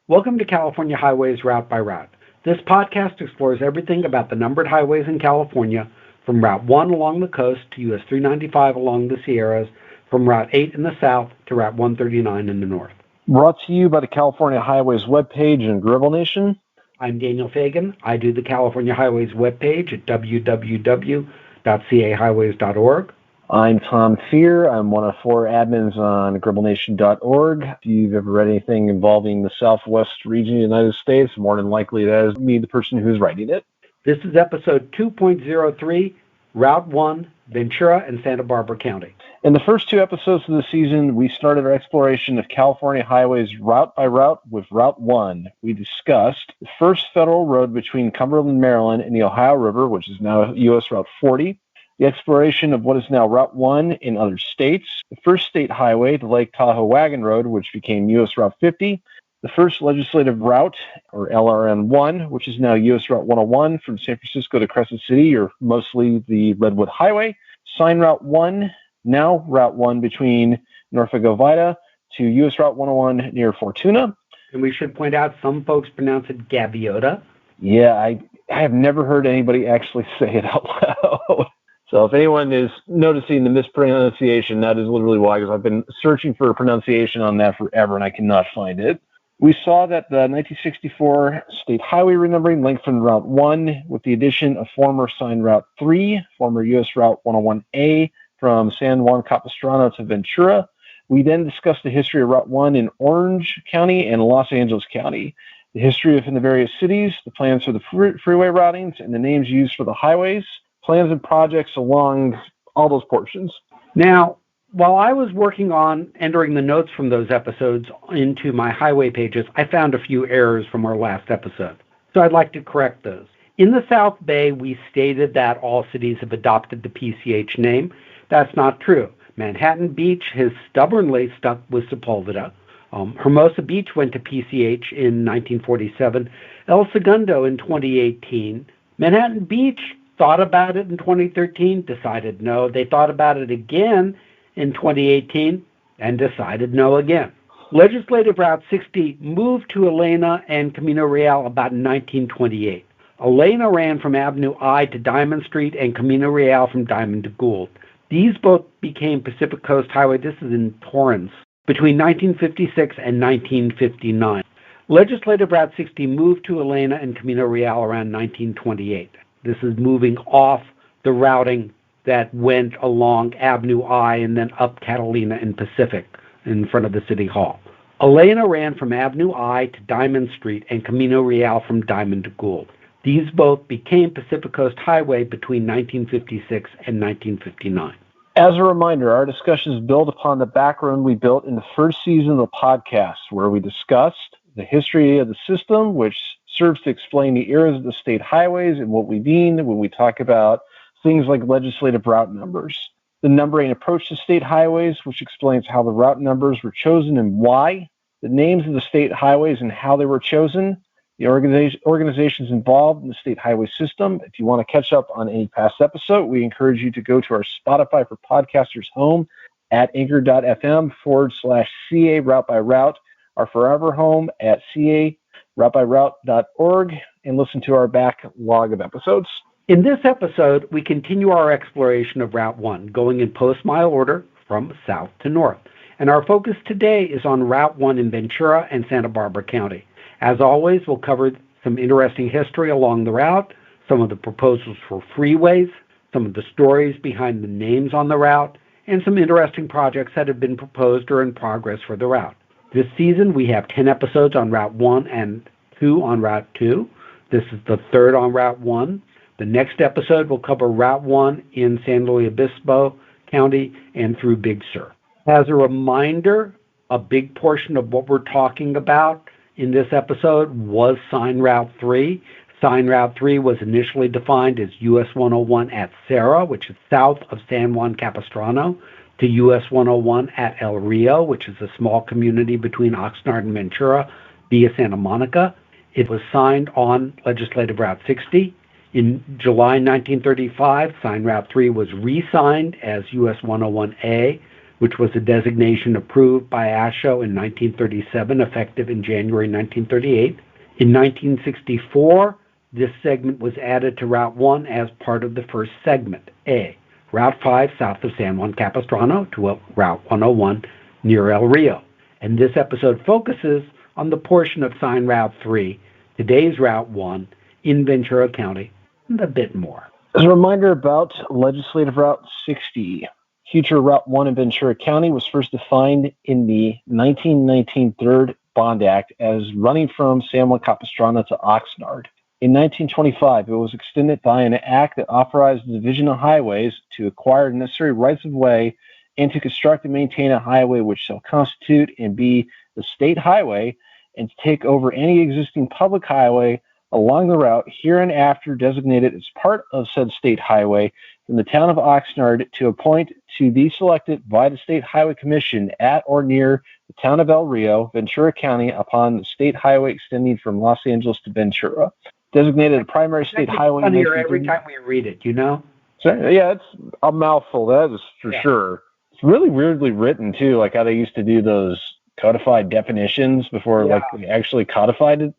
Welcome to California Highways Route by Route. This podcast explores everything about the numbered highways in California, from Route 1 along the coast to US 395 along the Sierras, from Route 8 in the south to Route 139 in the north. Brought to you by the California Highways webpage and Gribble Nation. I'm Daniel Fagan. I do the California Highways webpage at www.cahighways.org. I'm Tom Fear. I'm one of 4 admins on gribblnation.org. If you've ever read anything involving the Southwest region of the United States, more than likely that is me, the person who's writing it. This is episode 2.03, Route 1, Ventura and Santa Barbara County. In the first 2 episodes of the season, we started our exploration of California highways route by route with Route 1. We discussed the first federal road between Cumberland, Maryland and the Ohio River, which is now US Route 40. The exploration of what is now Route 1 in other states, the first state highway, the Lake Tahoe Wagon Road, which became US Route 50, the first legislative route, or LRN1, which is now US Route 101 from San Francisco to Crescent City, or mostly the Redwood Highway, Sign Route 1, now Route 1 between Norfolk Ovida to US Route 101 near Fortuna. And we should point out some folks pronounce it Gaviota. Yeah, I have never heard anybody actually say it out loud. So if anyone is noticing the mispronunciation, that is literally why, because I've been searching for a pronunciation on that forever and I cannot find it. We saw that the 1964 state highway renumbering lengthened Route 1 with the addition of former Sign Route 3, former US Route 101A from San Juan Capistrano to Ventura. We then discussed the history of Route 1 in Orange County and Los Angeles County, the history of the various cities, the plans for the freeway routings, and the names used for the highways, plans and projects along all those portions. Now, while I was working on entering the notes from those episodes into my highway pages, I found a few errors from our last episode. So I'd like to correct those. In the South Bay, we stated that all cities have adopted the PCH name. That's not true. Manhattan Beach has stubbornly stuck with Sepulveda. Hermosa Beach went to PCH in 1947. El Segundo in 2018. Manhattan Beach thought about it in 2013, decided no. They thought about it again in 2018 and decided no again. Legislative Route 60 moved to Elena and Camino Real about 1928. Elena ran from Avenue I to Diamond Street and Camino Real from Diamond to Gould. These both became Pacific Coast Highway. This is in Torrance, between 1956 and 1959. Legislative Route 60 moved to Elena and Camino Real around 1928. This is moving off the routing that went along Avenue I and then up Catalina and Pacific in front of the City Hall. Elena ran from Avenue I to Diamond Street and Camino Real from Diamond to Gould. These both became Pacific Coast Highway between 1956 and 1959. As a reminder, our discussions build upon the background we built in the first season of the podcast, where we discussed the history of the system, which serves to explain the eras of the state highways and what we mean when we talk about things like legislative route numbers. The numbering approach to state highways, which explains how the route numbers were chosen and why. The names of the state highways and how they were chosen. The organizations involved in the state highway system. If you want to catch up on any past episode, we encourage you to go to our Spotify for Podcasters home at anchor.fm/CA Route by Route, our forever home at CARoutebyroute.org, and listen to our backlog of episodes. In this episode, we continue our exploration of Route 1, going in post-mile order from south to north. And our focus today is on Route 1 in Ventura and Santa Barbara County. As always, we'll cover some interesting history along the route, some of the proposals for freeways, some of the stories behind the names on the route, and some interesting projects that have been proposed or in progress for the route. This season, we have 10 episodes on Route 1 and 2 on Route 2. This is the third on Route 1. The next episode will cover Route 1 in San Luis Obispo County and through Big Sur. As a reminder, a big portion of what we're talking about in this episode was Sign Route 3. Sign Route 3 was initially defined as US 101 at Serra, which is south of San Juan Capistrano, to US 101 at El Rio, which is a small community between Oxnard and Ventura via Santa Monica. It was signed on Legislative Route 60. In July 1935, Sign Route 3 was re-signed as US 101A which was a designation approved by AASHTO in 1937, effective in January 1938. In 1964, this segment was added to Route 1 as part of the first segment, A, Route 5 south of San Juan Capistrano to Route 101 near El Rio. And this episode focuses on the portion of Sign Route 3, today's Route 1, in Ventura County, and a bit more. As a reminder about Legislative Route 60, future Route 1 in Ventura County was first defined in the 1919 Third Bond Act as running from San Juan Capistrano to Oxnard. In 1925, it was extended by an act that authorized the Division of Highways to acquire necessary rights of way and to construct and maintain a highway which shall constitute and be the state highway, and to take over any existing public highway along the route hereinafter designated as part of said state highway from the town of Oxnard, to appoint to be selected by the State Highway Commission at or near the town of El Rio, Ventura County, upon the state highway extending from Los Angeles to Ventura. Designated a primary state highway. Funnier every time we read it, you know? So, yeah, it's a mouthful, that is for sure. It's really weirdly written, too, like how they used to do those codified definitions before like they actually codified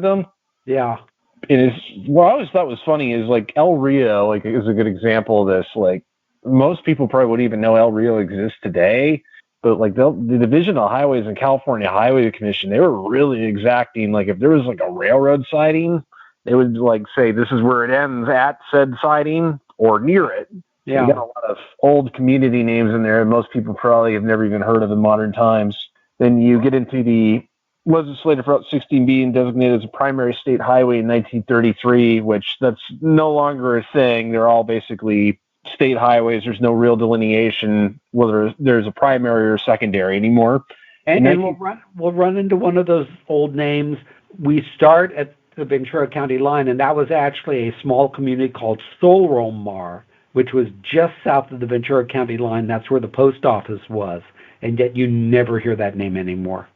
them. Yeah. It is, what I always thought was funny is like El Rio, like, is a good example of this. Like, most people probably wouldn't even know El Rio exists today, but like the Division of Highways and California Highway Commission, they were really exacting. Like, if there was like a railroad siding, they would like say this is where it ends at said siding or near it. Yeah. You got a lot of old community names in there, and most people probably have never even heard of in modern times. Then you get into the Legislative Route 16 being designated as a primary state highway in 1933, which that's no longer a thing. They're all basically state highways. There's no real delineation whether there's a primary or secondary anymore. And we'll run into one of those old names. We start at the Ventura County line, and that was actually a small community called Solromar, which was just south of the Ventura County line. That's where the post office was, and yet you never hear that name anymore.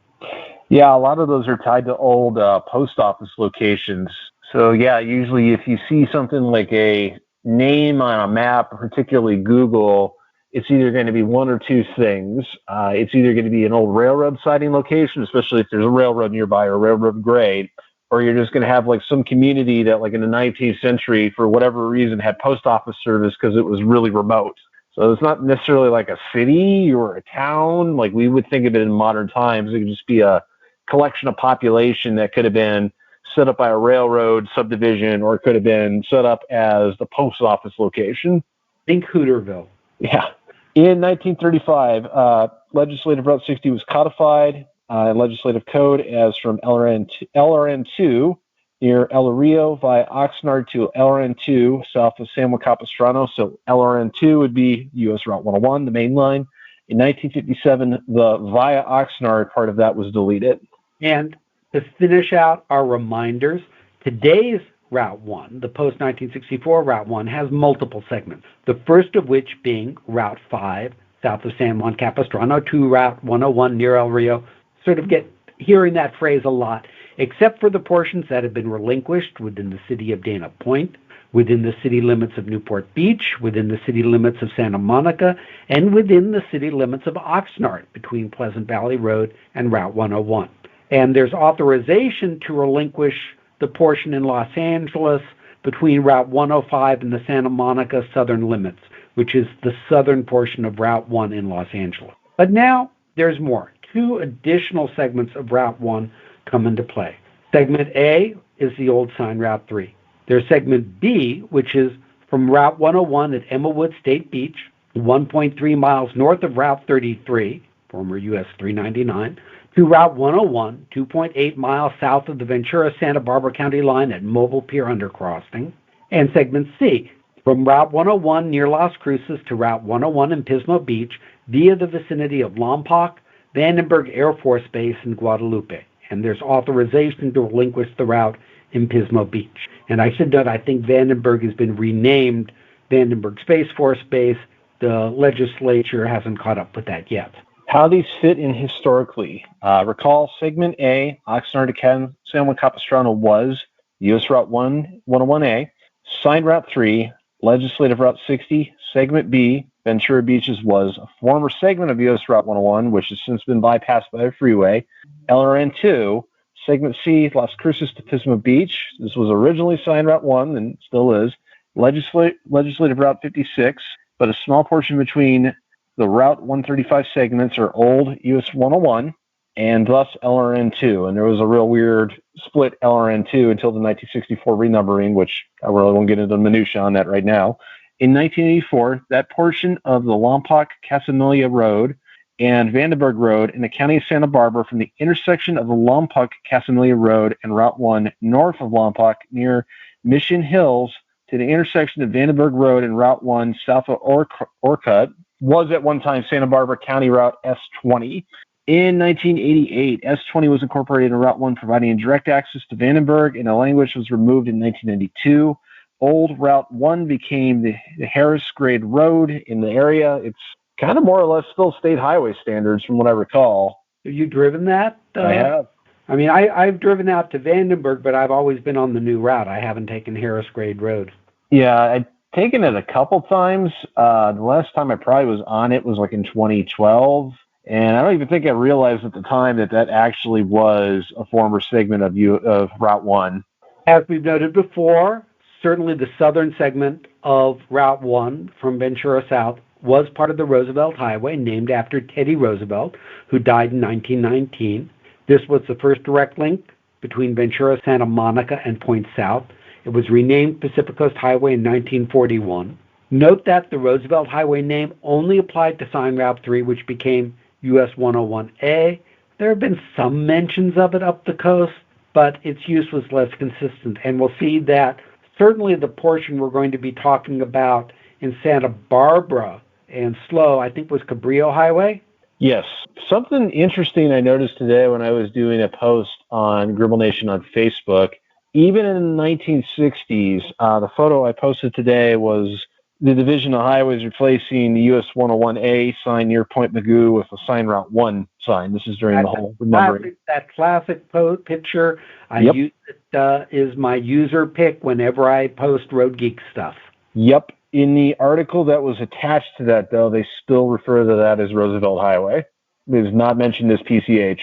Yeah, a lot of those are tied to old post office locations. So, yeah, usually if you see something like a name on a map, particularly Google, it's either going to be one or two things. It's either going to be an old railroad siding location, especially if there's a railroad nearby or a railroad grade, or you're just going to have like some community that like in the 19th century, for whatever reason, had post office service because it was really remote. So it's not necessarily like a city or a town like we would think of it in modern times. It could just be a collection of population that could have been set up by a railroad subdivision, or it could have been set up as the post office location. Think Hooterville. Yeah. In 1935, Legislative Route 60 was codified in legislative code as from LRN2 near El Rio via Oxnard to LRN2 south of San Juan Capistrano. So LRN2 would be U.S. Route 101, the main line. In 1957, the via Oxnard part of that was deleted. And to finish out our reminders, today's Route 1, the post-1964 Route 1, has multiple segments, the first of which being Route 5, south of San Juan Capistrano, to Route 101 near El Rio. Sort of get hearing that phrase a lot, except for the portions that have been relinquished within the city of Dana Point, within the city limits of Newport Beach, within the city limits of Santa Monica, and within the city limits of Oxnard, between Pleasant Valley Road and Route 101. And there's authorization to relinquish the portion in Los Angeles between Route 105 and the Santa Monica southern limits, which is the southern portion of Route 1 in Los Angeles. But now there's more. Two additional segments of Route 1 come into play. Segment A is the old sign Route 3. There's Segment B, which is from Route 101 at Emmawood State Beach, 1.3 miles north of Route 33, former US 399, to Route 101, 2.8 miles south of the Ventura-Santa Barbara County line at Mobile Pier Undercrossing. And Segment C, from Route 101 near Las Cruces to Route 101 in Pismo Beach via the vicinity of Lompoc, Vandenberg Air Force Base, and Guadalupe. And there's authorization to relinquish the route in Pismo Beach. And I should note, I think Vandenberg has been renamed Vandenberg Space Force Base. The legislature hasn't caught up with that yet. How these fit in historically. Recall Segment A, Oxnard to San Juan Capistrano, was U.S. Route 101A, signed Route 3, Legislative Route 60, Segment B, Ventura Beaches was a former segment of US Route 101, which has since been bypassed by a freeway. LRN2, Segment C, Las Cruces to Pismo Beach. This was originally signed Route 1 and still is. Legislative Route 56, but a small portion between the Route 135 segments are old US 101 and thus LRN2. And there was a real weird split LRN2 until the 1964 renumbering, which I really won't get into the minutiae on that right now. In 1984, that portion of the Lompoc Casamilia Road and Vandenberg Road in the county of Santa Barbara from the intersection of the Lompoc Casamilia Road and Route 1 north of Lompoc near Mission Hills to the intersection of Vandenberg Road and Route 1 south of Orcutt was at one time Santa Barbara County Route S20. In 1988, S20 was incorporated in Route 1, providing direct access to Vandenberg, and the language was removed in 1992. Old Route 1 became the Harris Grade Road in the area. It's kind of more or less still state highway standards from what I recall. Have you driven that? I have. I mean, I've driven out to Vandenberg, but I've always been on the new route. I haven't taken Harris Grade Road. Yeah, I've taken it a couple times. The last time I probably was on it was like in 2012. And I don't even think I realized at the time that that actually was a former segment of Route 1. As we've noted before, certainly the southern segment of Route 1 from Ventura South was part of the Roosevelt Highway, named after Teddy Roosevelt, who died in 1919. This was the first direct link between Ventura, Santa Monica, and Point South. It was renamed Pacific Coast Highway in 1941. Note that the Roosevelt Highway name only applied to sign Route 3, which became US 101A. There have been some mentions of it up the coast, but its use was less consistent. And we'll see that certainly the portion we're going to be talking about in Santa Barbara and SLO, I think was Cabrillo Highway. Yes. Something interesting I noticed today when I was doing a post on Gribble Nation on Facebook, even in the 1960s, the photo I posted today was the Division of Highways replacing the US 101A sign near Point Magoo with a sign Route 1 sign. This is during the whole renumbering. That classic picture, I use it is my user pick whenever I post Road Geek stuff. Yep. In the article that was attached to that, though, they still refer to that as Roosevelt Highway. It is not mentioned as PCH.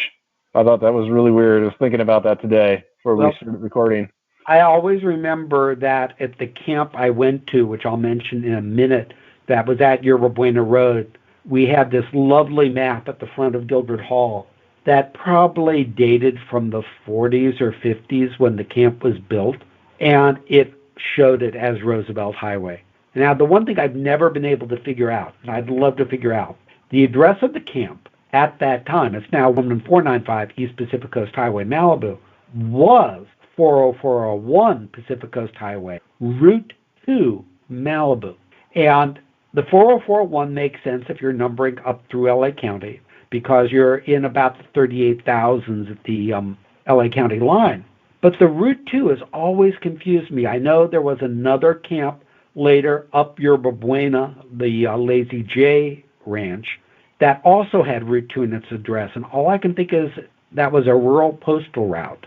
I thought that was really weird. I was thinking about that today before we started recording. I always remember that at the camp I went to, which I'll mention in a minute, that was at Yerba Buena Road, we had this lovely map at the front of Gilbert Hall that probably dated from the 40s or 50s when the camp was built, and it showed it as Roosevelt Highway. Now, the one thing I've never been able to figure out, and I'd love to figure out, the address of the camp at that time, it's now 11495 East Pacific Coast Highway, Malibu, was 40401 Pacific Coast Highway, Route 2, Malibu. And the 40401 makes sense if you're numbering up through LA County because you're in about the 38,000s at the LA County line. But the Route 2 has always confused me. I know there was another camp later up Yerba Buena, the Lazy J Ranch, that also had Route 2 in its address. And all I can think is that was a rural postal route.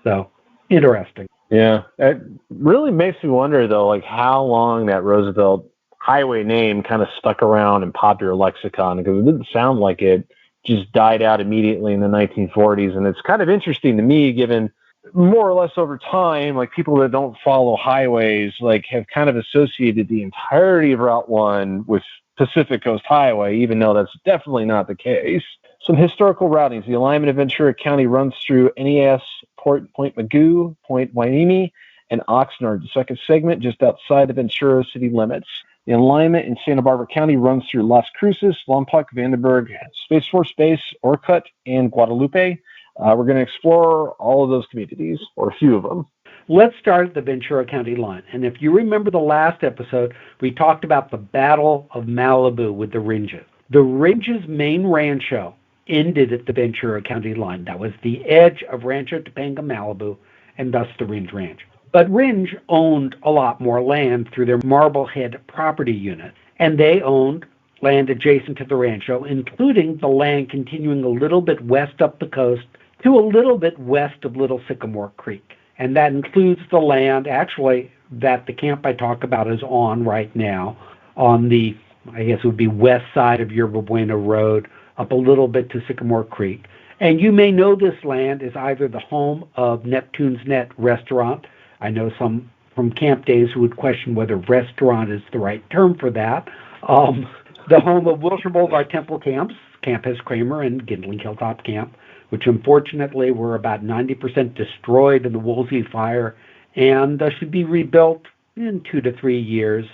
So, interesting. Yeah. It really makes me wonder, though, like how long that Roosevelt Highway name kind of stuck around in popular lexicon, because it didn't sound like it just died out immediately in the 1940s. And it's kind of interesting to me, given more or less over time, like people that don't follow highways, like have kind of associated the entirety of Route 1 with Pacific Coast Highway, even though that's definitely not the case. Some historical routings. The alignment of Ventura County runs through NES, Point Magoo, Point Waimea, and Oxnard, the second segment just outside the Ventura city limits. The alignment in Santa Barbara County runs through Las Cruces, Lompoc, Vandenberg, Space Force Base, Orcutt, and Guadalupe. We're going to explore all of those communities, or a few of them. Let's start at the Ventura County line. And if you remember the last episode, we talked about the Battle of Malibu with the Ringes. The Ringes' main rancho ended at the Ventura County line. That was the edge of Rancho Topanga, Malibu, and thus the Ringe Ranch. But Ringe owned a lot more land through their Marblehead property unit, and they owned land adjacent to the rancho, including the land continuing a little bit west up the coast to a little bit west of Little Sycamore Creek. And that includes the land, actually, that the camp I talk about is on right now, on the I guess it would be west side of Yerba Buena Road, up a little bit to Sycamore Creek. And you may know this land is either the home of Neptune's Net Restaurant. I know some from camp days who would question whether restaurant is the right term for that. The home of Wilshire Boulevard Temple Camps, Camp Hess Kramer, and Gindling Hilltop Camp, which unfortunately were about 90% destroyed in the Woolsey fire and should be rebuilt in 2 to 3 years.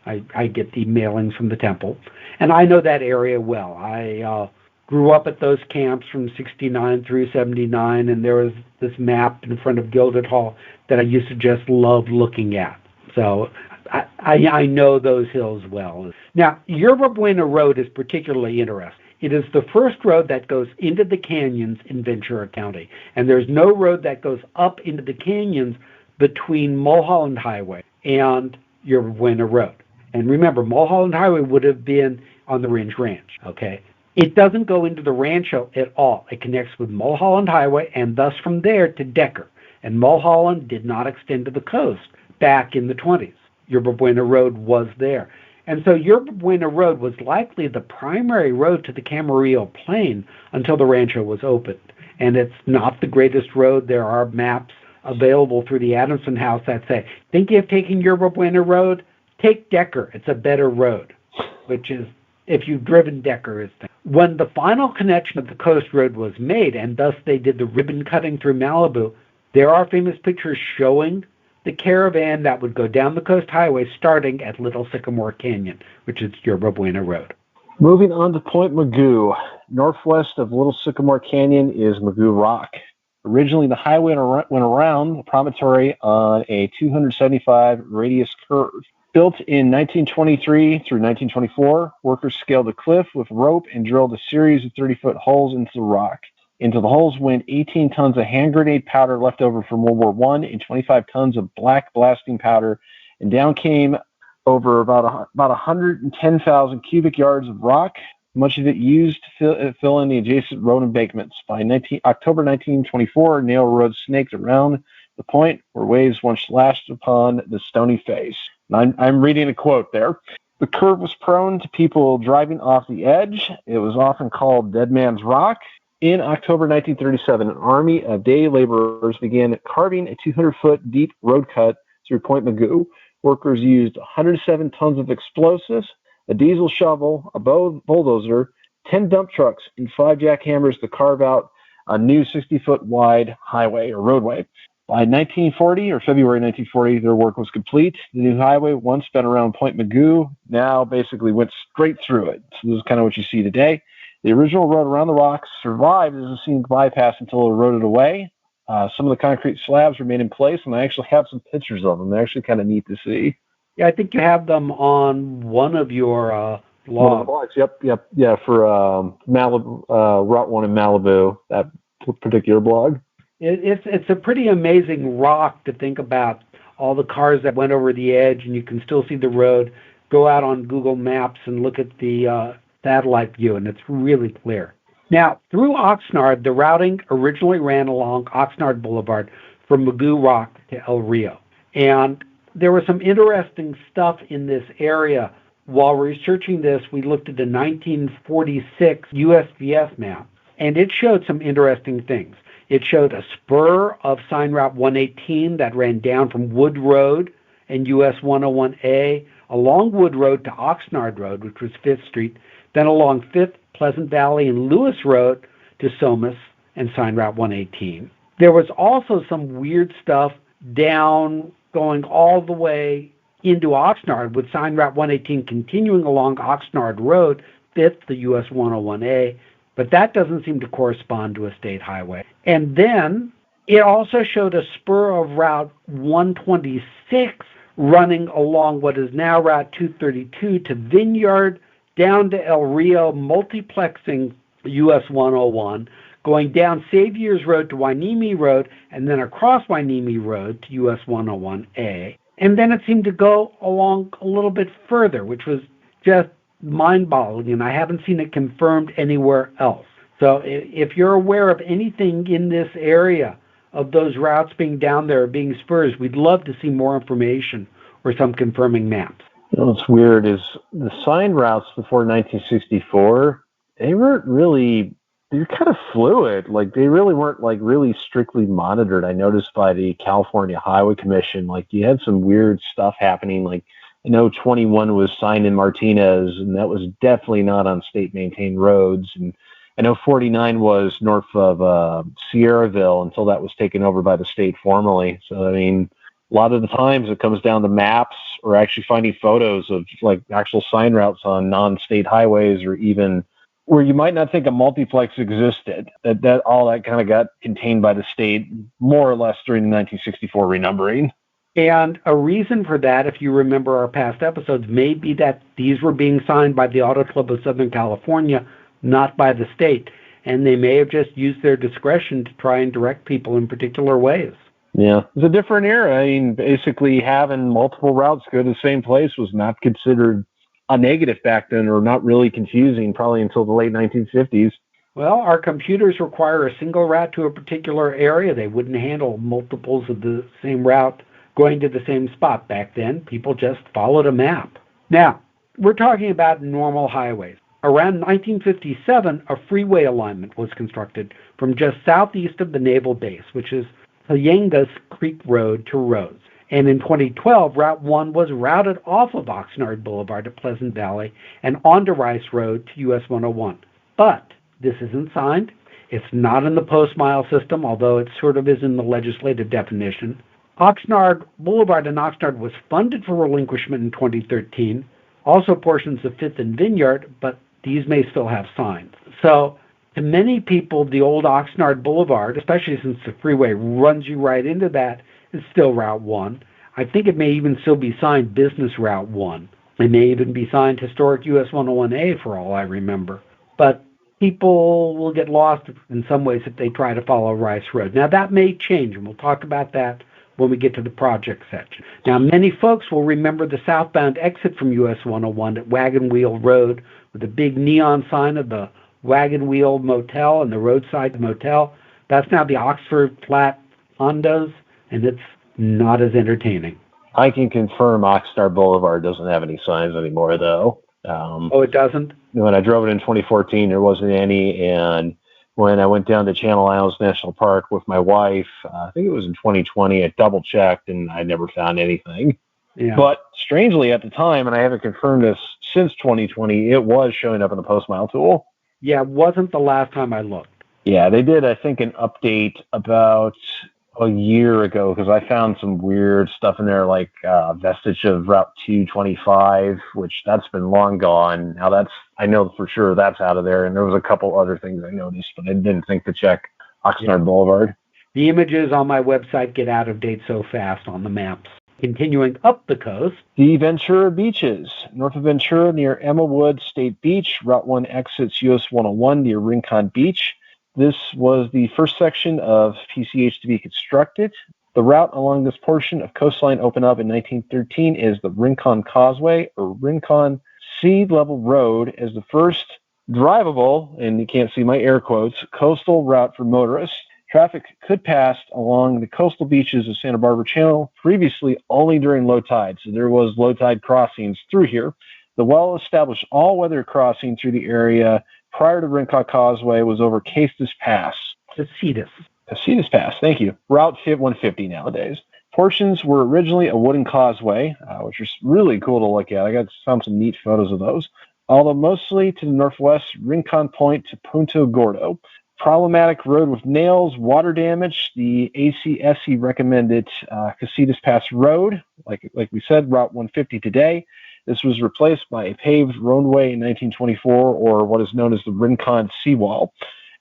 I get the mailings from the temple. And I know that area well. I grew up at those camps from 69 through 79, and there was this map in front of Gilded Hall that I used to just love looking at. So I know those hills well. Now, Yerba Buena Road is particularly interesting. It is the first road that goes into the canyons in Ventura County, and there's no road that goes up into the canyons between Mulholland Highway and Yerba Buena Road. And remember, Mulholland Highway would have been on the Ringe Ranch, okay? It doesn't go into the Rancho at all. It connects with Mulholland Highway and thus from there to Decker. And Mulholland did not extend to the coast back in the 20s. Yerba Buena Road was there. And so Yerba Buena Road was likely the primary road to the Camarillo Plain until the Rancho was opened. And it's not the greatest road. There are maps available through the Adamson House that say, thinking of taking Yerba Buena Road? Take Decker. It's a better road, which is, if you've driven Decker, is when the final connection of the coast road was made, and thus they did the ribbon cutting through Malibu, there are famous pictures showing the caravan that would go down the coast highway starting at Little Sycamore Canyon, which is Yerba Buena Road. Moving on to Point Magoo. Northwest of Little Sycamore Canyon is Magoo Rock. Originally, the highway went around the promontory on a 275 radius curve. Built in 1923 through 1924, workers scaled a cliff with rope and drilled a series of 30-foot holes into the rock. Into the holes went 18 tons of hand grenade powder left over from World War I and 25 tons of black blasting powder, and down came over about 110,000 cubic yards of rock, much of it used to fill in the adjacent road embankments. By October 1924, nail roads snaked around the point where waves once lashed upon the stony face. I'm reading a quote there. The curve was prone to people driving off the edge. It was often called Dead Man's Rock. In October 1937, an army of day laborers began carving a 200-foot deep road cut through Point Magoo. Workers used 107 tons of explosives, a diesel shovel, a bulldozer, 10 dump trucks, and 5 jackhammers to carve out a new 60-foot wide highway or roadway. By 1940, or February 1940, their work was complete. The new highway, once been around Point Magoo, now basically went straight through it. So this is kind of what you see today. The original road around the rocks survived as a scenic bypass until it eroded away. Some of the concrete slabs remain in place, and I actually have some pictures of them. They're actually kind of neat to see. Yeah, I think you have them on one of your blogs. One of the blogs, yep. Yeah, for Malibu, Route 1 in Malibu, that particular blog. It's a pretty amazing rock to think about all the cars that went over the edge, and you can still see the road. Go out on Google Maps and look at the satellite view, and it's really clear. Now, through Oxnard, the routing originally ran along Oxnard Boulevard from Magoo Rock to El Rio. And there was some interesting stuff in this area. While researching this, we looked at a 1946 USGS map, and it showed some interesting things. It showed a spur of Sign Route 118 that ran down from Wood Road and US 101A, along Wood Road to Oxnard Road, which was 5th Street, then along 5th, Pleasant Valley, and Lewis Road to Somas and Sign Route 118. There was also some weird stuff down going all the way into Oxnard with Sign Route 118 continuing along Oxnard Road, 5th, the US 101A, but that doesn't seem to correspond to a state highway. And then it also showed a spur of Route 126 running along what is now Route 232 to Vineyard, down to El Rio, multiplexing US 101, going down Saviour's Road to Hueneme Road, and then across Hueneme Road to US 101A. And then it seemed to go along a little bit further, which was just mind-boggling, and I haven't seen it confirmed anywhere else. So if you're aware of anything in this area of those routes being down there, being spurs, we'd love to see more information or some confirming maps. What's weird is the sign routes before 1964, they weren't really, they're kind of fluid. Like, they really weren't, like, really strictly monitored. I noticed by the California Highway Commission, like, you had some weird stuff happening. Like, I know 21 was signed in Martinez, and that was definitely not on state-maintained roads. And I know 49 was north of Sierraville until that was taken over by the state formally. So, I mean, a lot of the times it comes down to maps or actually finding photos of like actual sign routes on non-state highways, or even where you might not think a multiplex existed. That all that kind of got contained by the state more or less during the 1964 renumbering. And a reason for that, if you remember our past episodes, may be that these were being signed by the Auto Club of Southern California, not by the state. And they may have just used their discretion to try and direct people in particular ways. Yeah, it's a different era. I mean, basically having multiple routes go to the same place was not considered a negative back then, or not really confusing, probably until the late 1950s. Well, our computers require a single route to a particular area. They wouldn't handle multiples of the same route going to the same spot back then. People just followed a map. Now, we're talking about normal highways. Around 1957, a freeway alignment was constructed from just southeast of the naval base, which is Hayengas Creek Road to Rose. And in 2012, Route 1 was routed off of Oxnard Boulevard to Pleasant Valley and onto Rice Road to US 101. But this isn't signed. It's not in the post-mile system, although it sort of is in the legislative definition. Oxnard Boulevard in Oxnard was funded for relinquishment in 2013, also portions of 5th and Vineyard, but these may still have signs. So to many people, the old Oxnard Boulevard, especially since the freeway runs you right into that, is still Route 1. I think it may even still be signed Business Route 1. It may even be signed Historic US 101A for all I remember. But people will get lost in some ways if they try to follow Rice Road. Now that may change, and we'll talk about that when we get to the project section. Now, many folks will remember the southbound exit from US 101 at Wagon Wheel Road with a big neon sign of the Wagon Wheel Motel and the Roadside Motel. That's now the Oxford Flat Hondos, and it's not as entertaining. I can confirm Oxnard Boulevard doesn't have any signs anymore, though. Oh, it doesn't? When I drove it in 2014, there wasn't any, and when I went down to Channel Islands National Park with my wife, I think it was in 2020, I double-checked, and I never found anything. Yeah. But strangely, at the time, and I haven't confirmed this since 2020, it was showing up in the post-mile tool. Yeah, it wasn't the last time I looked. Yeah, they did, I think, an update about a year ago, because I found some weird stuff in there, like vestige of Route 225, which that's been long gone. Now that's, I know for sure that's out of there, and there was a couple other things I noticed, but I didn't think to check Oxnard Boulevard. The images on my website get out of date so fast on the maps. Continuing up the coast, the Ventura Beaches. North of Ventura near Emmawood State Beach, Route 1 exits US 101 near Rincon Beach. This was the first section of PCH to be constructed. The route along this portion of coastline opened up in 1913 is the Rincon Causeway, or Rincon Sea Level Road, as the first drivable, and you can't see my air quotes, coastal route for motorists. Traffic could pass along the coastal beaches of Santa Barbara Channel previously only during low tide, so there was low tide crossings through here. The well-established all-weather crossing through the area prior to Rincon Causeway was over Casitas Pass. Casitas Pass, thank you. Route 150 nowadays. Portions were originally a wooden causeway, which was really cool to look at. I found some neat photos of those. Although mostly to the northwest, Rincon Point to Punta Gordo. Problematic road with nails, water damage. The ACSC recommended Casitas Pass Road, like we said, Route 150 today. This was replaced by a paved roadway in 1924, or what is known as the Rincon Seawall.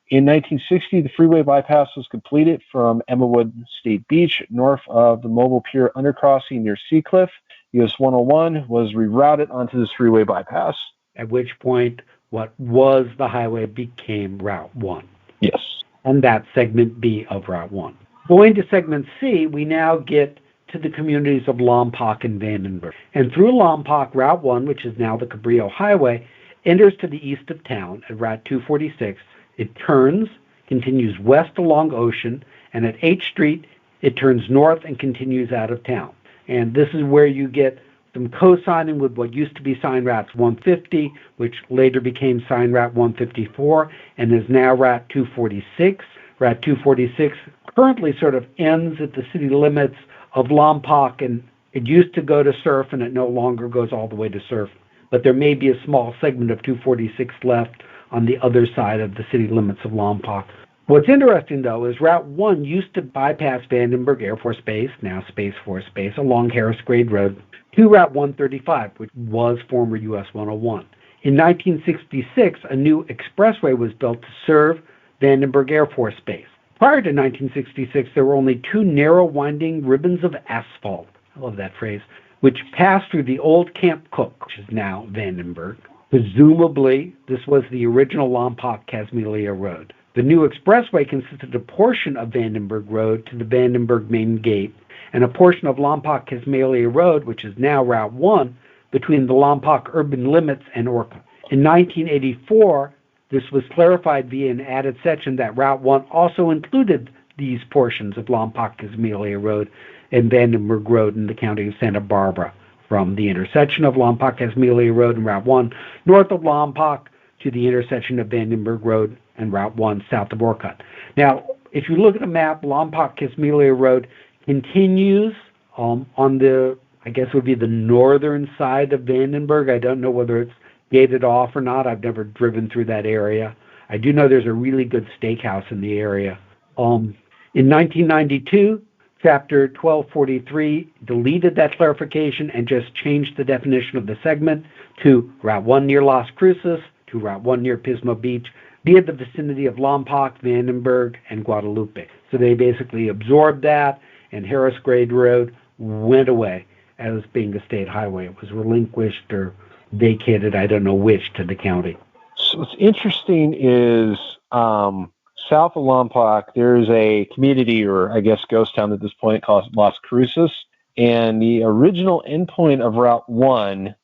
In 1960, the freeway bypass was completed from Emmawood State Beach, north of the Mobile Pier undercrossing near Seacliff. US 101 was rerouted onto this freeway bypass. At which point, what was the highway became Route 1. Yes. And that's segment B of Route 1. Going to segment C, we now get to the communities of Lompoc and Vandenberg. And through Lompoc, Route 1, which is now the Cabrillo Highway, enters to the east of town at Route 246. It turns, continues west along Ocean, and at H Street, it turns north and continues out of town. And this is where you get some co-signing with what used to be sign routes 150, which later became sign route 154 and is now route 246. Route 246 currently sort of ends at the city limits of Lompoc, and it used to go to Surf, and it no longer goes all the way to Surf. But there may be a small segment of 246 left on the other side of the city limits of Lompoc. What's interesting, though, is Route 1 used to bypass Vandenberg Air Force Base, now Space Force Base, along Harris Grade Road, to Route 135, which was former US 101. In 1966, a new expressway was built to serve Vandenberg Air Force Base. Prior to 1966, there were only two narrow winding ribbons of asphalt, I love that phrase, which passed through the old Camp Cook, which is now Vandenberg. Presumably, this was the original Lompoc-Casmelia Road. The new expressway consisted of a portion of Vandenberg Road to the Vandenberg main gate and a portion of Lompoc-Casmelia Road, which is now Route 1, between the Lompoc urban limits and Orcutt. In 1984, this was clarified via an added section that Route 1 also included these portions of Lompoc-Casmelia Road and Vandenberg Road in the county of Santa Barbara, from the intersection of Lompoc-Casmelia Road and Route 1 north of Lompoc to the intersection of Vandenberg Road and Route 1 south of Orcutt. Now, if you look at a map, Lompoc-Casmelia Road continues on the, I guess would be the northern side of Vandenberg. I don't know whether it's gated off or not. I've never driven through that area. I do know there's a really good steakhouse in the area. In 1992, Chapter 1243 deleted that clarification and just changed the definition of the segment to Route 1 near Las Cruces, to Route 1 near Pismo Beach, via the vicinity of Lompoc, Vandenberg, and Guadalupe. So they basically absorbed that, and Harris Grade Road went away as being a state highway. It was relinquished or vacated, I don't know which, to the county. So what's interesting is south of Lompoc, there's a community, or I guess ghost town at this point, called Las Cruces. And the original endpoint of Route 1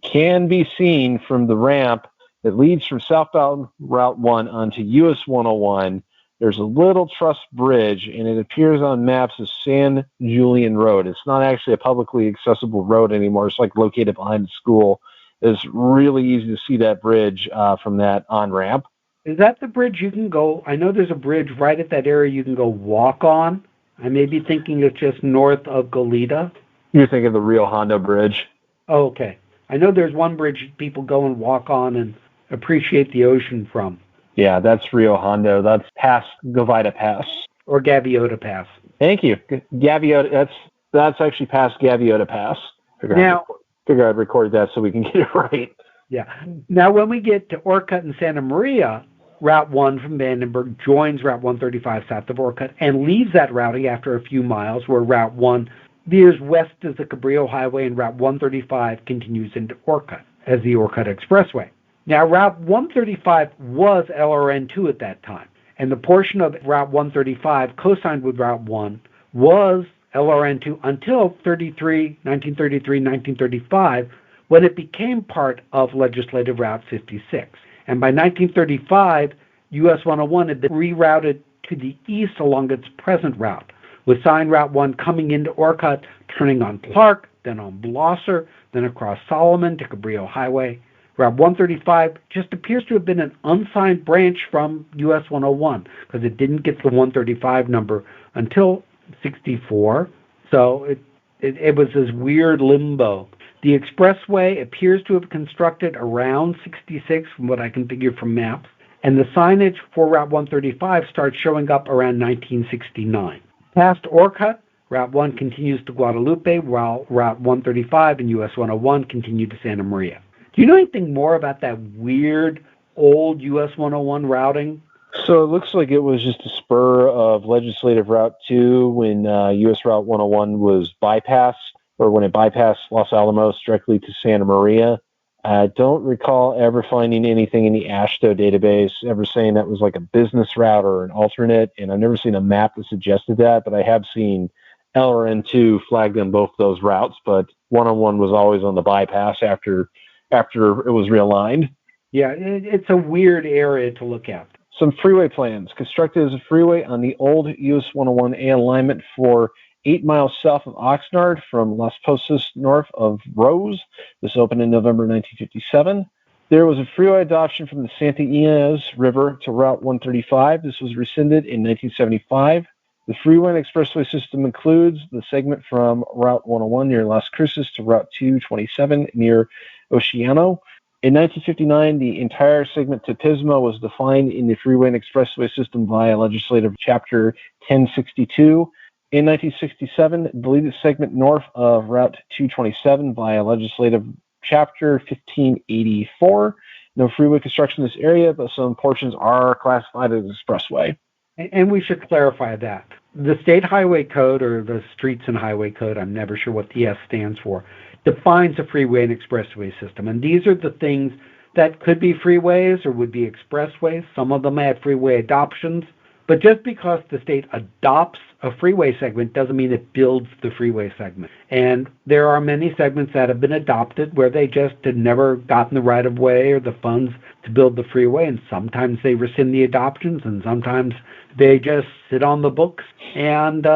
can be seen from the ramp that leads from southbound Route 1 onto US 101. There's a little truss bridge, and it appears on maps as San Julian Road. It's not actually a publicly accessible road anymore. It's like located behind the school. It's really easy to see that bridge from that on-ramp. Is that the bridge you can go? I know there's a bridge right at that area you can go walk on. I may be thinking it's just north of Goleta. You're thinking of the Rio Hondo Bridge. Oh, okay. I know there's one bridge people go and walk on and appreciate the ocean from. Yeah, that's Rio Hondo. That's past Govida Pass. Or Gaviota Pass. Thank you. Gaviota, that's actually past Gaviota Pass. Figure I'd record that so we can get it right. Yeah. Now, when we get to Orcutt and Santa Maria, Route 1 from Vandenberg joins Route 135 south of Orcutt and leaves that routing after a few miles, where Route 1 veers west as the Cabrillo Highway and Route 135 continues into Orcutt as the Orcutt Expressway. Now, Route 135 was LRN2 at that time, and the portion of Route 135 co-signed with Route 1 was LRN2 until 1933-1935, when it became part of Legislative Route 56. And by 1935, US 101 had been rerouted to the east along its present route, with sign Route 1 coming into Orcutt, turning on Clark, then on Blosser, then across Solomon to Cabrillo Highway. Route 135 just appears to have been an unsigned branch from US 101, because it didn't get the 135 number until 64. So it was this weird limbo. The expressway appears to have constructed around 66, from what I can figure from maps, and the signage for Route 135 starts showing up around 1969. Past Orcutt, Route 1 continues to Guadalupe, while Route 135 and US 101 continue to Santa Maria. Do you know anything more about that weird old US 101 routing? So it looks like it was just a spur of Legislative Route 2 when US Route 101 was bypassed, or when it bypassed Los Alamos directly to Santa Maria. I don't recall ever finding anything in the AASHTO database ever saying that was like a business route or an alternate, and I've never seen a map that suggested that, but I have seen LRN2 flagged on both those routes, but 101 was always on the bypass after it was realigned. Yeah, it's a weird area to look at. Some freeway plans. Constructed as a freeway on the old US 101A alignment for 8 miles south of Oxnard from Las Posas north of Rose. This opened in November 1957. There was a freeway adoption from the Santa Ynez River to Route 135. This was rescinded in 1975. The freeway and expressway system includes the segment from Route 101 near Las Cruces to Route 227 near Oceano. In 1959, the entire segment to Pismo was defined in the freeway and expressway system via Legislative Chapter 1062. In 1967, the deleted segment north of Route 227 via Legislative Chapter 1584. No freeway construction in this area, but some portions are classified as expressway. And we should clarify that. The State Highway Code, or the Streets and Highway Code, I'm never sure what the S stands for, defines a freeway and expressway system. And these are the things that could be freeways or would be expressways. Some of them had freeway adoptions. But just because the state adopts a freeway segment doesn't mean it builds the freeway segment. And there are many segments that have been adopted where they just had never gotten the right of way or the funds to build the freeway. And sometimes they rescind the adoptions, and sometimes they just sit on the books. And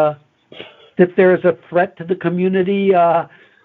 if there's a threat to the community,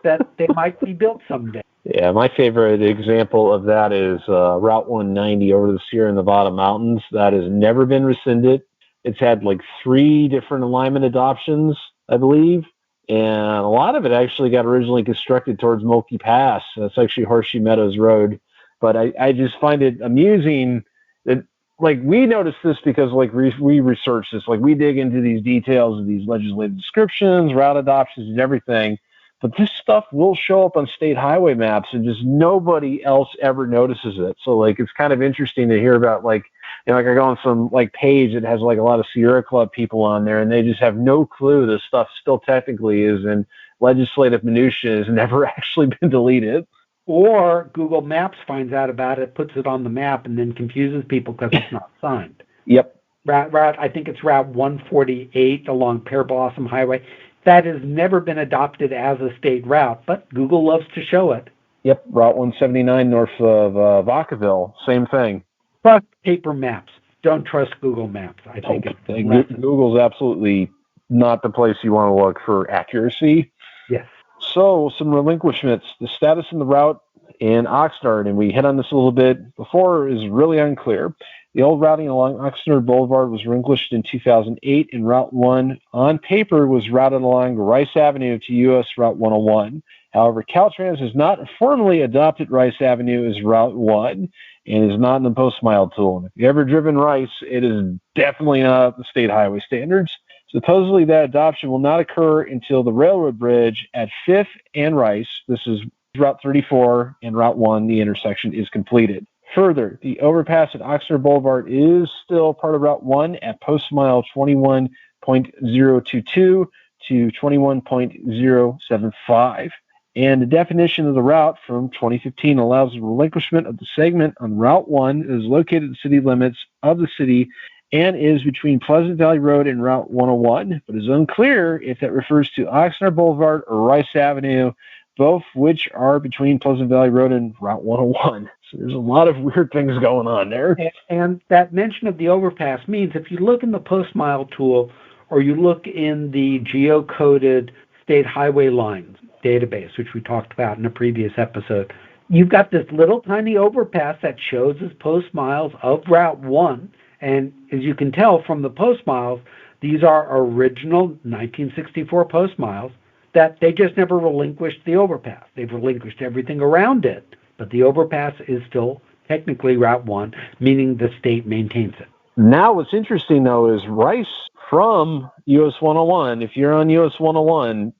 that they might be built someday. Yeah, my favorite example of that is Route 190 over the Sierra Nevada mountains. That has never been rescinded. It's had like 3 different alignment adoptions, I believe, and a lot of it actually got originally constructed towards Moki Pass. That's actually Horseshoe Meadows Road. But I just find it amusing that, like, we notice this because, like, we research this. Like, we dig into these details of these legislative descriptions, route adoptions, and everything. But this stuff will show up on state highway maps, and just nobody else ever notices it. So, like, it's kind of interesting to hear about, like, you know, like I go on some, like, page that has, like, a lot of Sierra Club people on there, and they just have no clue this stuff still technically is in legislative minutiae, has never actually been deleted. Or Google Maps finds out about it, puts it on the map, and then confuses people because it's not signed. Yep. I think it's Route 148 along Pear Blossom Highway. That has never been adopted as a state route, but Google loves to show it. Yep, Route 179 north of Vacaville, same thing. Trust paper maps. Don't trust Google Maps. I think Google's absolutely not the place you want to look for accuracy. Yes. So, some relinquishments. The status in the route in Oxnard, and we hit on this a little bit before, is really unclear. The old routing along Oxnard Boulevard was relinquished in 2008, and Route 1 on paper was routed along Rice Avenue to U.S. Route 101. However, Caltrans has not formally adopted Rice Avenue as Route 1 and is not in the post-mile tool. And if you've ever driven Rice, it is definitely not up to state highway standards. Supposedly, that adoption will not occur until the railroad bridge at 5th and Rice, this is Route 34 and Route 1, the intersection, is completed. Further, the overpass at Oxnard Boulevard is still part of Route 1 at post mile 21.022 to 21.075. And the definition of the route from 2015 allows the relinquishment of the segment on Route 1 that is located in the city limits of the city and is between Pleasant Valley Road and Route 101, but is unclear if that refers to Oxnard Boulevard or Rice Avenue, both which are between Pleasant Valley Road and Route 101. So there's a lot of weird things going on there. And that mention of the overpass means if you look in the post-mile tool or you look in the geocoded state highway lines database, which we talked about in a previous episode, you've got this little tiny overpass that shows as post-miles of Route 1. And as you can tell from the post-miles, these are original 1964 post-miles that they just never relinquished the overpass. They've relinquished everything around it, but the overpass is still technically Route 1, meaning the state maintains it. Now what's interesting, though, is Rice from US 101, if you're on US 101,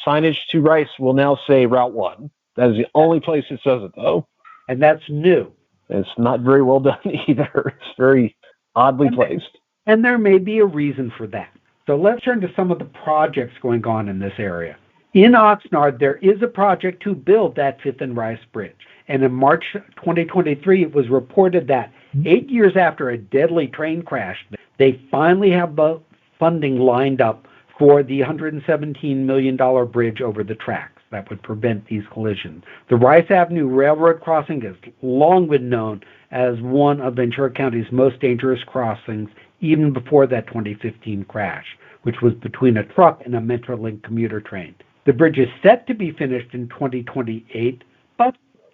signage to Rice will now say Route 1. That is the only place it says it, though. And that's new. It's not very well done either. It's very oddly placed. And there may be a reason for that. So let's turn to some of the projects going on in this area. In Oxnard, there is a project to build that 5th and Rice Bridge. And in March 2023, it was reported that 8 years after a deadly train crash, they finally have the funding lined up for the $117 million bridge over the tracks that would prevent these collisions. The Rice Avenue Railroad crossing has long been known as one of Ventura County's most dangerous crossings, even before that 2015 crash, which was between a truck and a Metrolink commuter train. The bridge is set to be finished in 2028,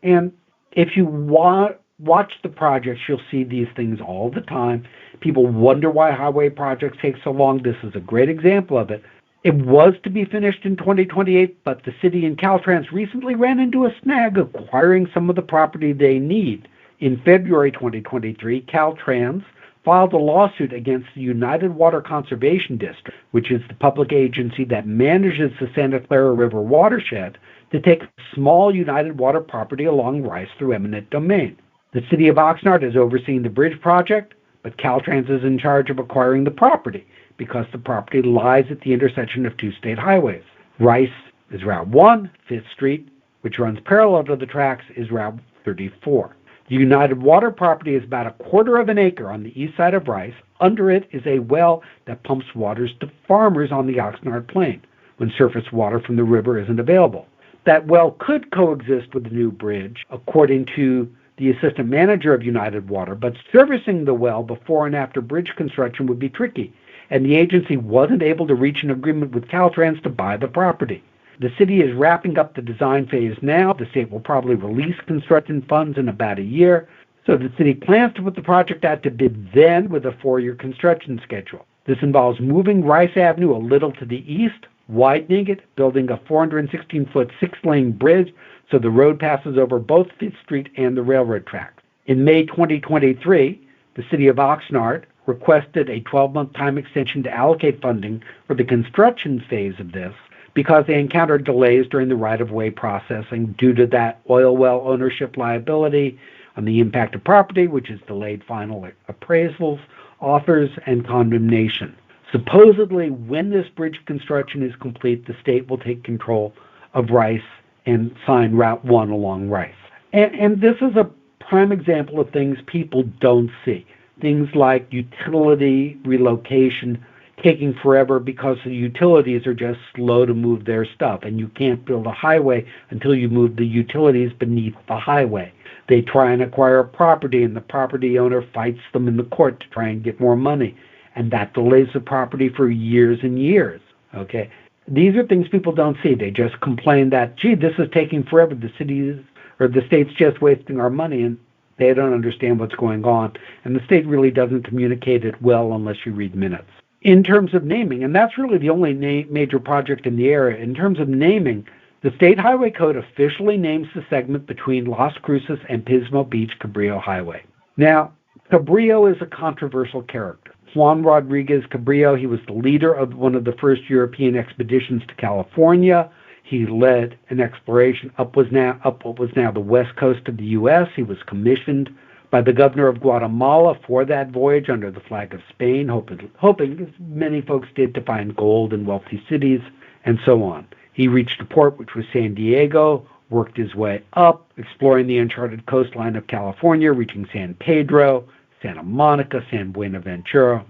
and if you watch the projects, you'll see these things all the time. People wonder why highway projects take so long. This is a great example of it. It was to be finished in 2028, but the city and Caltrans recently ran into a snag acquiring some of the property they need. In February 2023, Caltrans filed a lawsuit against the United Water Conservation District, which is the public agency that manages the Santa Clara River watershed, to take small United Water property along Rice through eminent domain. The city of Oxnard is overseeing the bridge project, but Caltrans is in charge of acquiring the property because the property lies at the intersection of two state highways. Rice is Route 1, 5th Street, which runs parallel to the tracks, is Route 34. The United Water property is about 1/4 of an acre on the east side of Rice. Under it is a well that pumps waters to farmers on the Oxnard Plain when surface water from the river isn't available. That well could coexist with the new bridge, according to the assistant manager of United Water, but servicing the well before and after bridge construction would be tricky, and the agency wasn't able to reach an agreement with Caltrans to buy the property. The city is wrapping up the design phase now. The state will probably release construction funds in about a year, so the city plans to put the project out to bid then with a 4-year construction schedule. This involves moving Rice Avenue a little to the east, widening it, building a 416-foot 6-lane bridge so the road passes over both 5th Street and the railroad tracks. In May 2023, the city of Oxnard requested a 12-month time extension to allocate funding for the construction phase of this because they encountered delays during the right-of-way processing due to that oil well ownership liability on the impact of property, which has delayed final appraisals, offers, and condemnation. Supposedly, when this bridge construction is complete, the state will take control of Rice and sign Route 1 along Rice. And this is a prime example of things people don't see. Things like utility relocation taking forever because the utilities are just slow to move their stuff, and you can't build a highway until you move the utilities beneath the highway. They try and acquire a property, and the property owner fights them in the court to try and get more money. And that delays the property for years and years, okay? These are things people don't see. They just complain that, gee, this is taking forever. The cities or the state's just wasting our money, and they don't understand what's going on. And the state really doesn't communicate it well unless you read minutes. In terms of naming, and that's really the only major project in the area, in terms of naming, the State Highway Code officially names the segment between Las Cruces and Pismo Beach Cabrillo Highway. Now, Cabrillo is a controversial character. Juan Rodriguez Cabrillo, he was the leader of one of the first European expeditions to California. He led an exploration up what was now the west coast of the U.S. He was commissioned by the governor of Guatemala for that voyage under the flag of Spain, hoping, as many folks did, to find gold in wealthy cities, and so on. He reached a port, which was San Diego, worked his way up, exploring the uncharted coastline of California, reaching San Pedro, Santa Monica, San Buenaventura,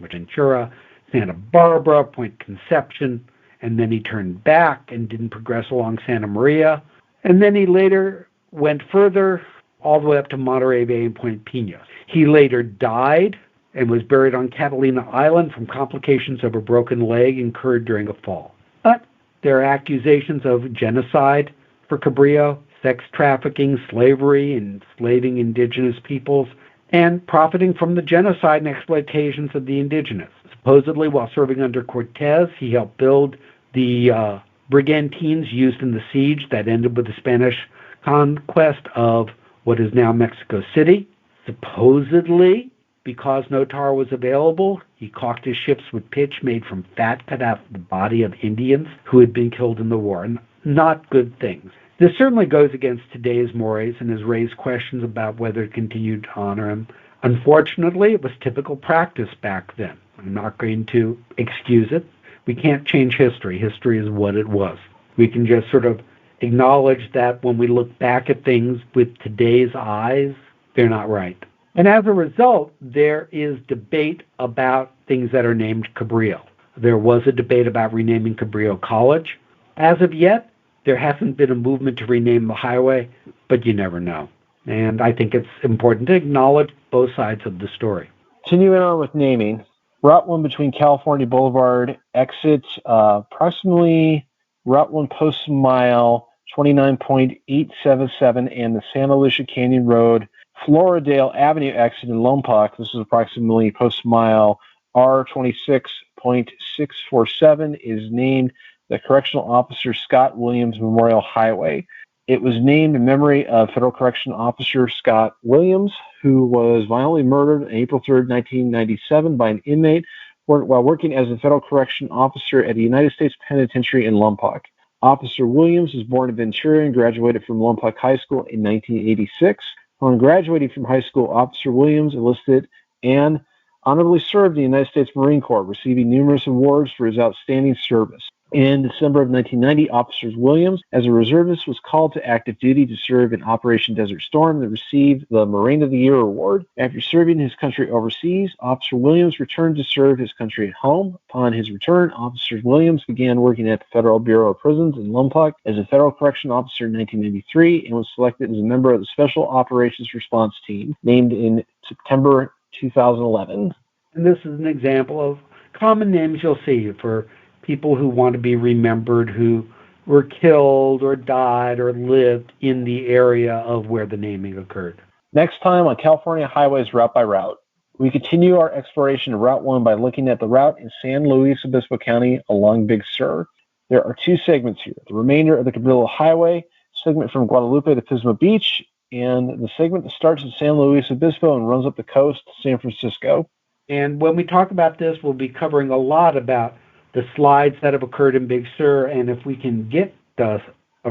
Santa Barbara, Point Conception, and then he turned back and didn't progress along Santa Maria. And then he later went further, all the way up to Monterey Bay and Point Pinos. He later died and was buried on Catalina Island from complications of a broken leg incurred during a fall. But there are accusations of genocide for Cabrillo, sex trafficking, slavery, enslaving indigenous peoples, and profiting from the genocide and exploitations of the indigenous. Supposedly, while serving under Cortez, he helped build the brigantines used in the siege that ended with the Spanish conquest of what is now Mexico City. Supposedly, because no tar was available, he caulked his ships with pitch made from fat cut out of the body of Indians who had been killed in the war. Not good things. This certainly goes against today's mores and has raised questions about whether to continue to honor him. Unfortunately, it was typical practice back then. I'm not going to excuse it. We can't change history. History is what it was. We can just sort of acknowledge that when we look back at things with today's eyes, they're not right. And as a result, there is debate about things that are named Cabrillo. There was a debate about renaming Cabrillo College. As of yet, there hasn't been a movement to rename the highway, but you never know. And I think it's important to acknowledge both sides of the story. Continuing on with naming, Route 1 between California Boulevard, exit approximately Route 1 post mile 29.877 and the Santa Lucia Canyon Road, Floridale Avenue exit in Lompoc. This is approximately post mile R26.647 is named the Correctional Officer Scott Williams Memorial Highway. It was named in memory of Federal Correctional Officer Scott Williams, who was violently murdered on April 3rd, 1997 by an inmate while working as a Federal Correctional Officer at the United States Penitentiary in Lompoc. Officer Williams was born in Ventura and graduated from Lompoc High School in 1986. Upon graduating from high school, Officer Williams enlisted and honorably served in the United States Marine Corps, receiving numerous awards for his outstanding service. In December of 1990, Officer Williams, as a reservist, was called to active duty to serve in Operation Desert Storm and received the Marine of the Year award. After serving his country overseas, Officer Williams returned to serve his country at home. Upon his return, Officer Williams began working at the Federal Bureau of Prisons in Lompoc as a Federal Correctional Officer in 1993 and was selected as a member of the Special Operations Response Team, named in September 2011. And this is an example of common names you'll see for people who want to be remembered, who were killed or died or lived in the area of where the naming occurred. Next time on California Highways Route by Route, we continue our exploration of Route 1 by looking at the route in San Luis Obispo County along Big Sur. There are two segments here, the remainder of the Cabrillo Highway, segment from Guadalupe to Pismo Beach, and the segment that starts in San Luis Obispo and runs up the coast to San Francisco. And when we talk about this, we'll be covering a lot about the slides that have occurred in Big Sur, and if we can get a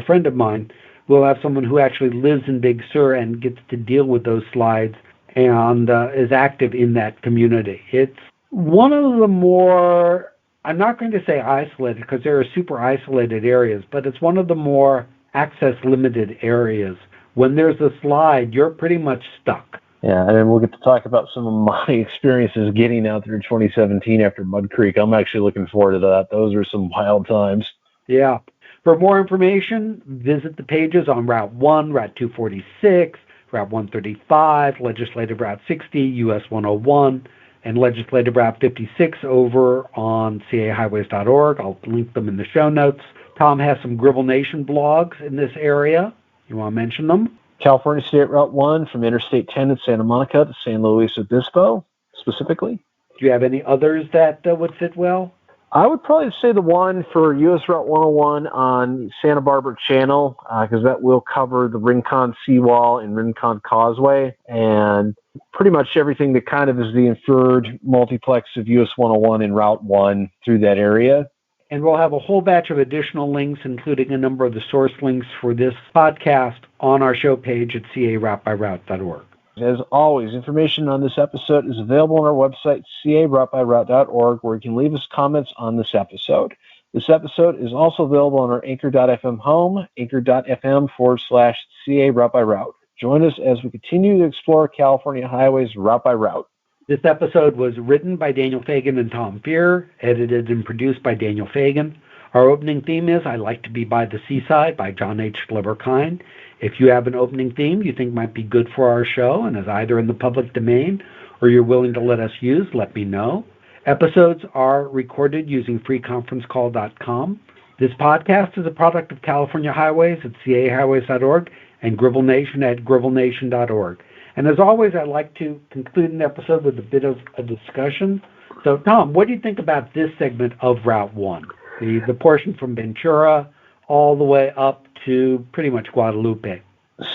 friend of mine, we'll have someone who actually lives in Big Sur and gets to deal with those slides and is active in that community. It's one of the more, I'm not going to say isolated because there are super isolated areas, but it's one of the more access limited areas. When there's a slide, you're pretty much stuck. Yeah, and then we'll get to talk about some of my experiences getting out there in 2017 after Mud Creek. I'm actually looking forward to that. Those are some wild times. Yeah. For more information, visit the pages on Route 1, Route 246, Route 135, Legislative Route 60, US 101, and Legislative Route 56 over on cahighways.org. I'll link them in the show notes. Tom has some Gribble Nation blogs in this area. You want to mention them? California State Route 1 from Interstate 10 in Santa Monica to San Luis Obispo, specifically. Do you have any others that would fit well? I would probably say the one for U.S. Route 101 on Santa Barbara Channel, because that will cover the Rincon Seawall and Rincon Causeway, and pretty much everything that kind of is the inferred multiplex of U.S. 101 and Route 1 through that area. And we'll have a whole batch of additional links, including a number of the source links for this podcast on our show page at caroutebyroute.org. As always, information on this episode is available on our website, caroutebyroute.org, where you can leave us comments on this episode. This episode is also available on our Anchor.fm home, anchor.fm/CA-Route-by-Route. Join us as we continue to explore California highways route by route. This episode was written by Daniel Fagan and Tom Fear, edited and produced by Daniel Fagan. Our opening theme is I Like to Be by the Seaside by John H. Glover-Kine. If you have an opening theme you think might be good for our show and is either in the public domain or you're willing to let us use, let me know. Episodes are recorded using freeconferencecall.com. This podcast is a product of California Highways at cahighways.org and Gribble Nation at gribblnation.org. And as always, I'd like to conclude an episode with a bit of a discussion. So, Tom, what do you think about this segment of Route 1? The portion from Ventura all the way up to pretty much Guadalupe.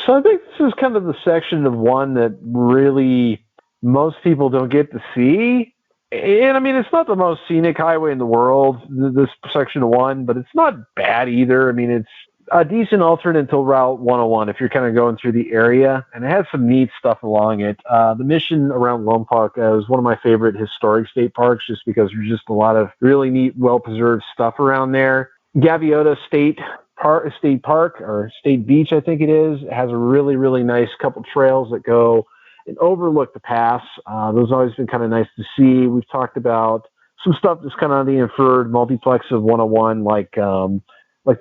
So I think this is kind of the section of 1 that really most people don't get to see. And, I mean, it's not the most scenic highway in the world, this section of 1, but it's not bad either. I mean, it's a decent alternate to Route 101 if you're kind of going through the area, and it has some neat stuff along it. The mission around Lompoc is one of my favorite historic state parks just because there's just a lot of really neat, well-preserved stuff around there. Gaviota State Park, or State Beach, I think it is, has a really, really nice couple trails that go and overlook the pass. Those have always been kind of nice to see. We've talked about some stuff that's kind of on the inferred multiplex of 101, like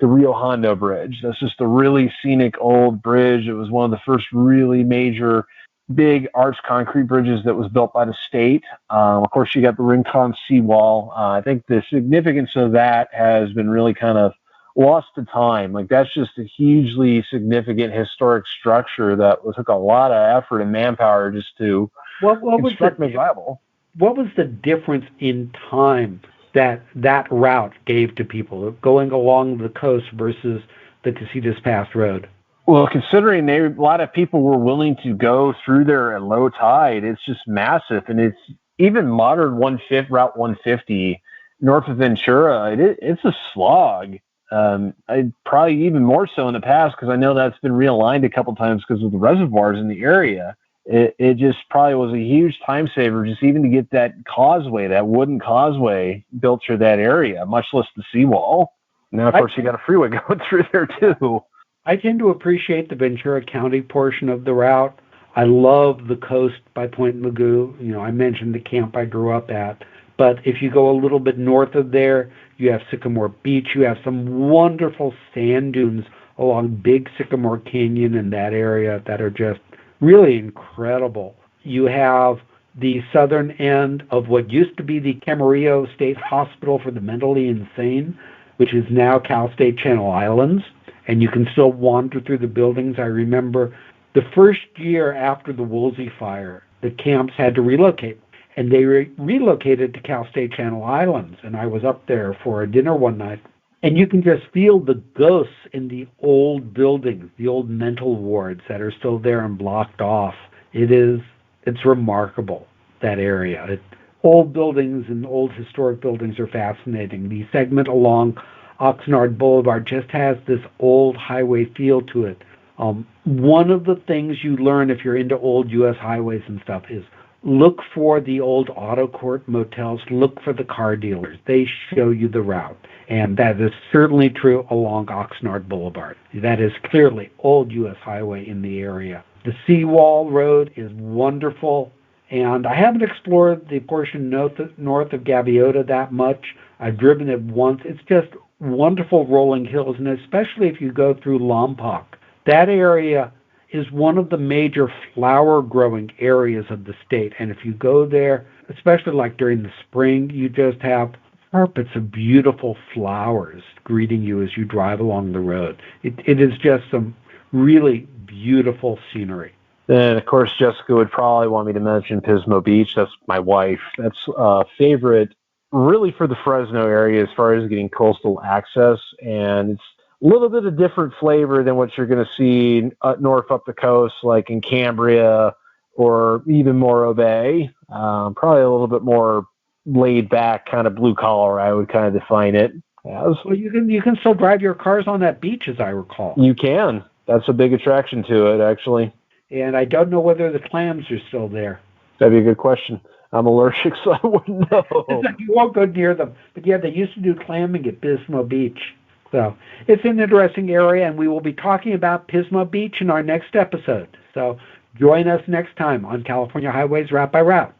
the Rio Hondo Bridge. That's just a really scenic old bridge. It was one of the first really major big arched concrete bridges that was built by the state. Of course, you got the Rincon seawall. I think the significance of that has been really kind of lost to time. Like, that's just a hugely significant historic structure that took a lot of effort and manpower just to construct and make viable. What was the difference in time that route gave to people going along the coast versus the Casitas Pass Road? Well, considering a lot of people were willing to go through there at low tide, it's just massive. And it's even modern Route 150 north of Ventura. It's a slog. Probably even more so in the past, because I know that's been realigned a couple times because of the reservoirs in the area. It just probably was a huge time saver just even to get that causeway, that wooden causeway built through that area, much less the seawall. Now, of course, you got a freeway going through there too. I tend to appreciate the Ventura County portion of the route. I love the coast by Point Mugu. You know, I mentioned the camp I grew up at. But if you go a little bit north of there, you have Sycamore Beach. You have some wonderful sand dunes along Big Sycamore Canyon in that area that are just really incredible. You have the southern end of what used to be the Camarillo State Hospital for the Mentally Insane, which is now Cal State Channel Islands. And you can still wander through the buildings. I remember the first year after the Woolsey fire, the camps had to relocate. And they relocated to Cal State Channel Islands. And I was up there for a dinner one night. And you can just feel the ghosts in the old buildings, the old mental wards that are still there and blocked off. It's remarkable, that area. Old buildings and old historic buildings are fascinating. The segment along Oxnard Boulevard just has this old highway feel to it. One of the things you learn if you're into old U.S. highways and stuff is look for the old auto court motels, look for the car dealers. They show you the route. And that is certainly true along Oxnard Boulevard. That is clearly old U.S. highway in the area. The Seawall Road is wonderful. And I haven't explored the portion north of Gaviota that much. I've driven it once. It's just wonderful rolling hills, and especially if you go through Lompoc. That area is one of the major flower growing areas of the state. And if you go there, especially like during the spring, you just have carpets of beautiful flowers greeting you as you drive along the road. It is just some really beautiful scenery. And, of course, Jessica would probably want me to mention Pismo Beach. That's my wife. That's a favorite, really, for the Fresno area as far as getting coastal access. And it's a little bit of different flavor than what you're going to see north up the coast, like in Cambria or even Morro Bay. Probably a little bit more laid back, kind of blue collar, I would kind of define it as. Well, you can still drive your cars on that beach, as I recall. You can. That's a big attraction to it, actually. And I don't know whether the clams are still there. That'd be a good question. I'm allergic, so I wouldn't know. You won't go near them. But yeah, they used to do clamming at Pismo Beach. So it's an interesting area, and we will be talking about Pismo Beach in our next episode. So join us next time on California Highways Route by Route.